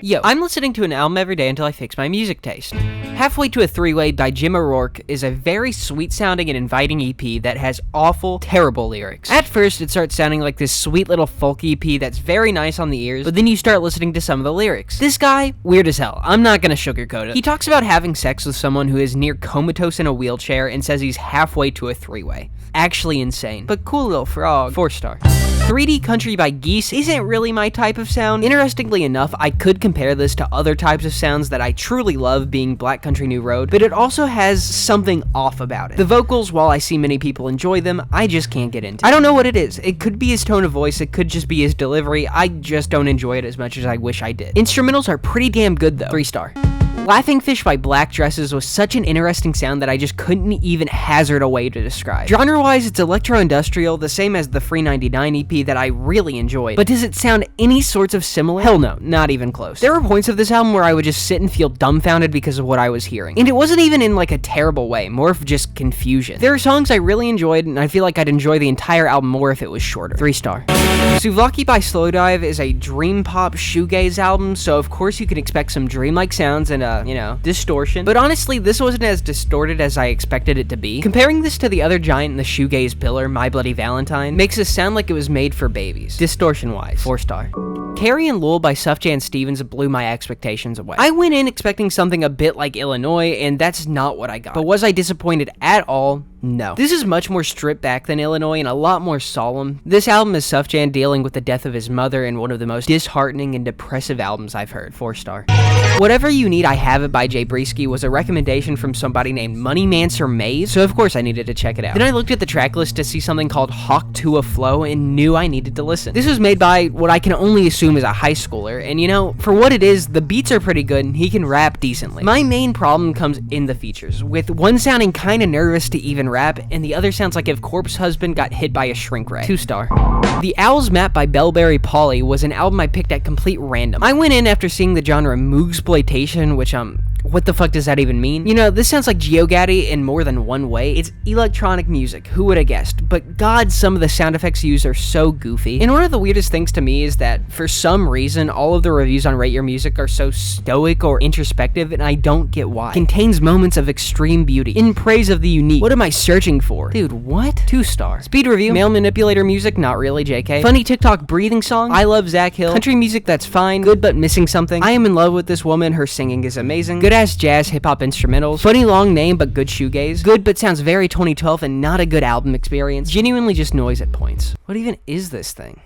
Yo, I'm listening to an album every day until I fix my music taste. Halfway to a Three-Way by Jim O'Rourke is a very sweet-sounding and inviting EP that has awful, terrible lyrics. At first, it starts sounding like this sweet little folk EP that's very nice on the ears, but then you start listening to some of the lyrics. This guy, weird as hell. I'm not gonna sugarcoat it. He talks about having sex with someone who is near comatose in a wheelchair and says he's halfway to a three-way. Actually insane, but cool little frog. 4-star. 3D Country by Geese isn't really my type of sound. Interestingly enough, I could compare this to other types of sounds that I truly love, being Black Country New Road, but it also has something off about it. The vocals, while I see many people enjoy them, I just can't get into. I don't know what it is. It could be his tone of voice, it could just be his delivery. I just don't enjoy it as much as I wish I did. Instrumentals are pretty damn good though. 3-star. Laughing Fish by Black Dresses was such an interesting sound that I just couldn't even hazard a way to describe. Genre-wise, it's electro-industrial, the same as the Free 99 EP that I really enjoyed. But does it sound any sorts of similar? Hell no, not even close. There were points of this album where I would just sit and feel dumbfounded because of what I was hearing. And it wasn't even in like a terrible way, more of just confusion. There are songs I really enjoyed, and I feel like I'd enjoy the entire album more if it was shorter. 3-star. Souvlaki by Slowdive is a dream pop shoegaze album, so of course you can expect some dreamlike sounds and distortion. But honestly, this wasn't as distorted as I expected it to be. Comparing this to the other giant in the shoegaze pillar, My Bloody Valentine, makes this sound like it was made for babies, distortion-wise. 4-star. Carrie and Lowell by Sufjan Stevens blew my expectations away. I went in expecting something a bit like Illinois, and that's not what I got. But was I disappointed at all? No. This is much more stripped back than Illinois and a lot more solemn. This album is Sufjan dealing with the death of his mother in one of the most disheartening and depressive albums I've heard. 4-star. Whatever You Need, I Have It by Jeybriski was a recommendation from somebody named Moneymancer Maze, so of course I needed to check it out. Then I looked at the track list to see something called Hawk to a Flow and knew I needed to listen. This was made by what I can only assume is a high schooler, and you know, for what it is, the beats are pretty good and he can rap decently. My main problem comes in the features, with one sounding kinda nervous to even rap, and the other sounds like if Corpse Husband got hit by a shrink ray. 2-star. The Owl's Map by Belbury Polly was an album I picked at complete random. I went in after seeing the genre Moogsploitation, which what the fuck does that even mean? You know, this sounds like GeoGaddy in more than one way. It's electronic music, who would have guessed? But god, some of the sound effects used are so goofy. And one of the weirdest things to me is that, for some reason, all of the reviews on Rate Your Music are so stoic or introspective, and I don't get why. Contains moments of extreme beauty, in praise of the unique. What am I searching for? Dude, what? 2-star. Speed review, male manipulator music, not really, JK. Funny TikTok breathing song, I love Zach Hill. Country music that's fine, good but missing something. I am in love with this woman, her singing is amazing. Good-ass jazz, hip-hop instrumentals. Funny long name, but good shoegaze. Good, but sounds very 2012 and not a good album experience. Genuinely just noise at points. What even is this thing?